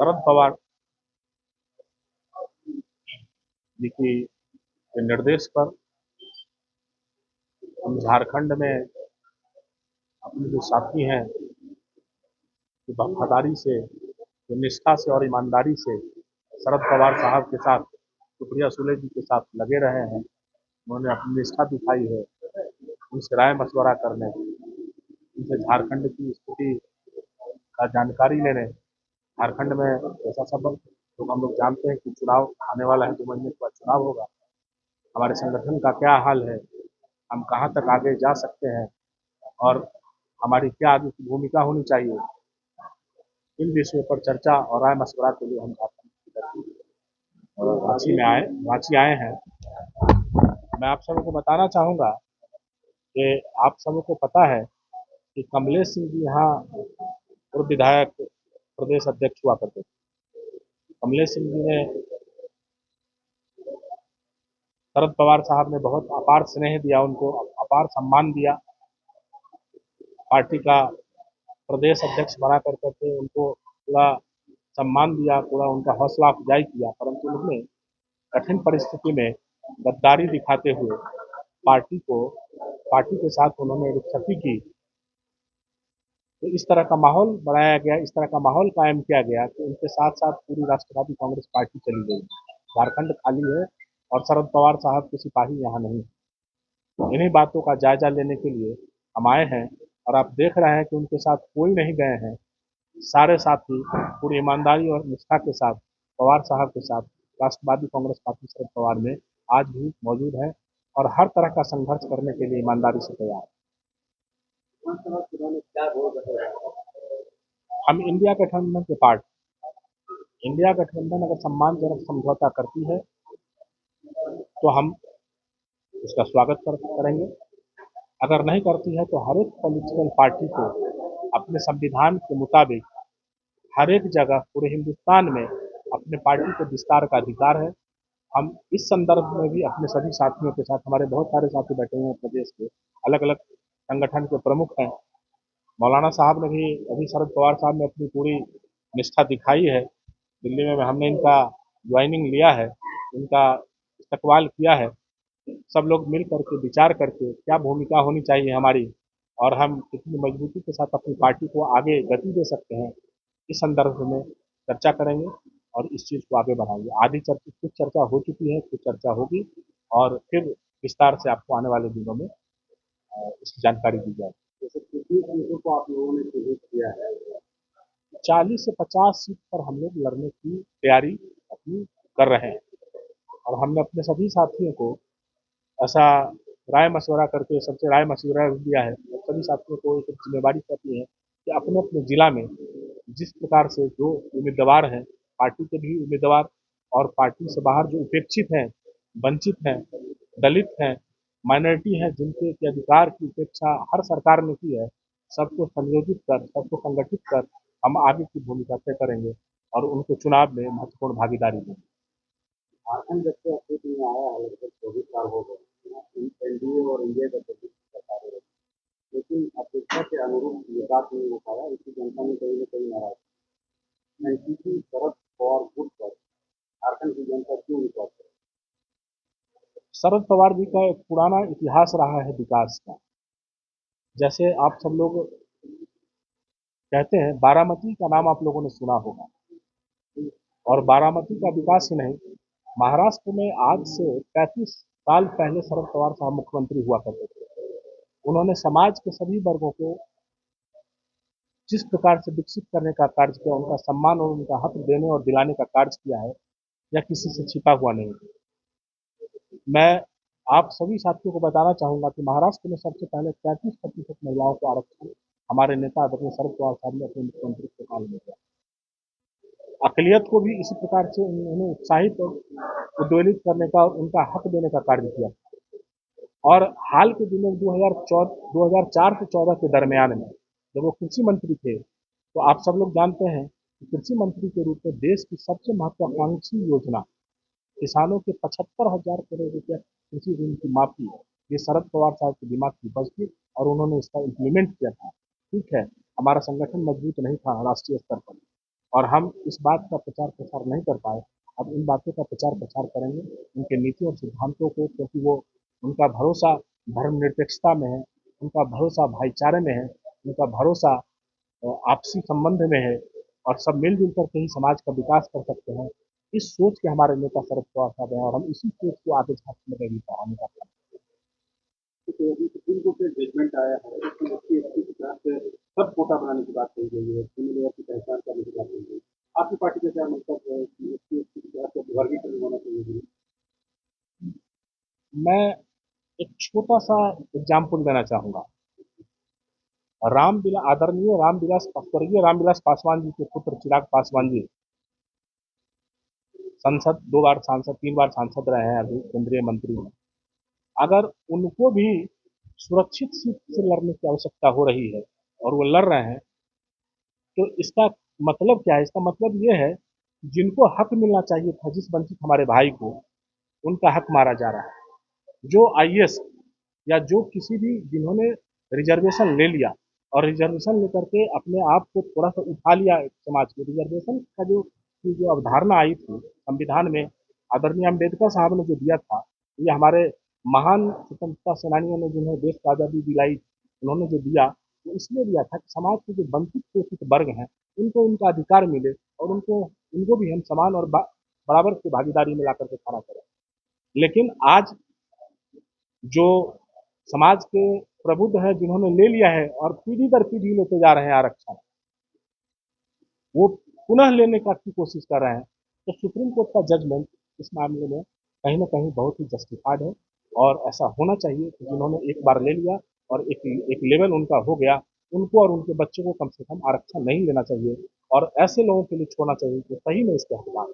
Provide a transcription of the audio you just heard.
शरद पवार जी की के निर्देश पर हम झारखंड में अपने जो साथी हैं, जो वफादारी से, जो निष्ठा से और ईमानदारी से शरद पवार साहब के साथ, सुप्रिया सुले जी के साथ लगे रहे हैं, उन्होंने अपनी निष्ठा दिखाई है। उनसे राय मशवरा करने, उनसे झारखंड की स्थिति का जानकारी लेने, झारखंड में ऐसा सब तो हम लोग जानते हैं कि चुनाव आने वाला है, 2 महीने के बाद चुनाव होगा। हमारे संगठन का क्या हाल है, हम कहाँ तक आगे जा सकते हैं और हमारी क्या आगे की भूमिका होनी चाहिए, इन विषयों पर चर्चा और राय मशवरा के लिए हम झारखंड रांची आए हैं। मैं आप सबों को बताना चाहूँगा कि आप सबों को पता है कि कमलेश सिंह जी यहाँ पूर्व विधायक, प्रदेश अध्यक्ष हुआ करते थे। कमलेश सिंह जी ने शरद पवार साहब ने बहुत अपार स्नेह दिया, उनको अपार सम्मान दिया। पार्टी का प्रदेश अध्यक्ष बना करके उनको पूरा सम्मान दिया, पूरा उनका हौसला अफजाई किया, परंतु उन्होंने कठिन परिस्थिति में गद्दारी दिखाते हुए पार्टी के साथ उन्होंने रुखसती की। तो इस तरह का माहौल बनाया गया, इस तरह का माहौल कायम किया गया कि उनके साथ साथ पूरी राष्ट्रवादी कांग्रेस पार्टी चली गई। झारखंड खाली है और शरद पवार साहब के सिपाही यहाँ नहीं। इन्हीं बातों का जायजा लेने के लिए हम आए हैं और आप देख रहे हैं कि उनके साथ कोई नहीं गए हैं। सारे साथी पूरी ईमानदारी और निष्ठा के साथ पवार साहब के साथ राष्ट्रवादी कांग्रेस पार्टी शरद पवार में आज भी मौजूद है और हर तरह का संघर्ष करने के लिए ईमानदारी से तैयार है। हम इंडिया गठबंधन के पार्ट, इंडिया गठबंधन अगर सम्मानजनक समझौता करती है तो हम उसका स्वागत करेंगे। अगर नहीं करती है तो हर एक पॉलिटिकल पार्टी को अपने संविधान के मुताबिक हर एक जगह पूरे हिंदुस्तान में अपने पार्टी के विस्तार का अधिकार है। हम इस संदर्भ में भी अपने सभी साथियों के साथ, हमारे बहुत सारे साथी बैठे हुए हैं प्रदेश के, अलग अलग संगठन के प्रमुख हैं। मौलाना साहब ने भी, अभी शरद पवार साहब ने अपनी पूरी निष्ठा दिखाई है। दिल्ली में हमने इनका ज्वाइनिंग लिया है, इनका इस्तकबाल किया है। सब लोग मिल करके विचार करके क्या भूमिका होनी चाहिए हमारी और हम कितनी मजबूती के साथ अपनी पार्टी को आगे गति दे सकते हैं, इस संदर्भ में चर्चा करेंगे और इस चीज़ को आगे बढ़ाएंगे। आधी चर्चा, कुछ चर्चा हो चुकी है, कुछ चर्चा होगी और फिर विस्तार से आपको आने वाले दिनों में इसकी जानकारी दी जाएगी। जैसे कितनी सीटों को आप लोगों ने चिन्हित किया है? 40 से 50 सीट पर हम लोग लड़ने की तैयारी अपनी कर रहे हैं और हमने अपने सभी साथियों को ऐसा राय मशवरा करके सबसे राय मशवरा दिया है। सभी साथियों को एक जिम्मेदारी करती है कि अपने अपने जिला में जिस प्रकार से जो उम्मीदवार हैं, पार्टी के भी उम्मीदवार और पार्टी से बाहर जो उपेक्षित हैं, वंचित हैं, दलित हैं, माइनॉरिटी हैं, जिनके के अधिकार की उपेक्षा हर सरकार ने की है, सबको संयोजित कर, सबको संगठित कर हम आगे की भूमिका तय करेंगे और उनको चुनाव में महत्वपूर्ण भागीदारी देंगे। झारखंड जब से अस्तित्व में आया है लगभग 24 साल हो गए, एनडीए और इंडिया गठबंधन की सरकारें रही, लेकिन अपेक्षा के अनुरूप विकास नहीं हो पाया। इसकी जनता में कहीं न कहीं नाराज एनसीपी शरद पवार गुट पर झारखंड की जनता क्यों विश्वास करे? शरद पवार जी का एक पुराना इतिहास रहा है विकास का। जैसे आप सब लोग कहते हैं, बारामती का नाम आप लोगों ने सुना होगा और बारामती का विकास ही नहीं, महाराष्ट्र में आज से 35 साल पहले शरद पवार साहब मुख्यमंत्री हुआ करते थे। उन्होंने समाज के सभी वर्गों को जिस प्रकार से विकसित करने का कार्य किया, उनका सम्मान और उनका हक देने और दिलाने का कार्य किया है, यह किसी से छिपा हुआ नहीं। मैं आप सभी साथियों को बताना चाहूंगा कि महाराष्ट्र में सबसे पहले 33% महिलाओं को आरक्षण हमारे नेता आदरणीय शरद पवार साहब ने अपने मुख्यमंत्री के काल में दिया। अकलियत को भी इसी प्रकार से उन्होंने उत्साहित और उद्वेलित करने का और उनका हक देने का कार्य किया। और हाल के दिनों 2004 से 14 के दरमियान में जब वो कृषि मंत्री थे, तो आप सब लोग जानते हैं कि कृषि मंत्री के रूप में देश की सबसे महत्वाकांक्षी योजना किसानों के 75,000 करोड़ रुपया कृषि ऋण की माफी, ये शरद पवार साहब के दिमाग की बस थी और उन्होंने इसका इम्प्लीमेंट किया था। ठीक है, हमारा संगठन मजबूत नहीं था राष्ट्रीय स्तर पर, और हम इस बात का प्रचार प्रसार नहीं कर पाए। अब इन बातों का प्रचार प्रसार करेंगे, उनके नीति और सिद्धांतों को, क्योंकि वो उनका भरोसा धर्मनिरपेक्षता में है, उनका भरोसा भाईचारे में है, उनका भरोसा आपसी संबंध में है और सब मिलजुल करके ही समाज का विकास कर सकते हैं। इस सोच के हमारे नेता शरद पवार साहब हैं और हम इसी सोच को आगे झांकने में भी बढ़ाने का काम तो अभी सुप्रीम कोर्ट से जजमेंट आया है उसमें एससी की तरफ से सब कोटा बनाने की बात कही गई है, क्रिमिनल की पहचान करने की बात कही गई है। आपकी पार्टी का क्या मंतव्य है कि एससी की तरफ से वर्गीकरण होना चाहिए? मैं एक छोटा सा एग्जाम्पल देना चाहूँगा। आदरणीय रामविलास स्वर्गीय रामविलास पासवान जी के पुत्र चिराग पासवान जी संसद 2 बार सांसद 3 बार सांसद रहे हैं, अभी केंद्रीय मंत्री हैं। अगर उनको भी सुरक्षित सीट से लड़ने की आवश्यकता हो रही है और वो लड़ रहे हैं, तो इसका मतलब क्या है? इसका मतलब ये है, जिनको हक मिलना चाहिए था, जिस वंचित हमारे भाई को, उनका हक मारा जा रहा है। जो आईएएस या जो किसी भी जिन्होंने रिजर्वेशन ले लिया और रिजर्वेशन लेकर के अपने आप को थोड़ा सा उठा लिया समाज के, रिजर्वेशन का जो की जो अवधारणा आई थी संविधान में, आदरणीय अम्बेडकर साहब ने जो दिया था, ये हमारे महान स्वतंत्रता सेनानियों ने जिन्हें देश को आज़ादी दिलाई, उन्होंने जो दिया, वो इसलिए दिया था कि समाज के जो वंचित शोषित वर्ग हैं, उनको उनका अधिकार मिले और उनको उनको भी हम समान और बराबर की भागीदारी में ला करके खड़ा करें। लेकिन आज जो समाज के प्रबुद्ध हैं, जिन्होंने ले लिया है और पीढ़ी दर पीढ़ी लेते जा रहे हैं आरक्षण, वो पुनः लेने का की कोशिश कर रहे हैं। तो सुप्रीम कोर्ट का जजमेंट इस मामले में कहीं न कहीं बहुत ही जस्टिफाइड है और ऐसा होना चाहिए कि जिन्होंने एक बार ले लिया और एक लेवल उनका हो गया, उनको और उनके बच्चों को कम से कम आरक्षण नहीं लेना चाहिए और ऐसे लोगों के लिए छोड़ना चाहिए जो सही में इसके हकदार हैं।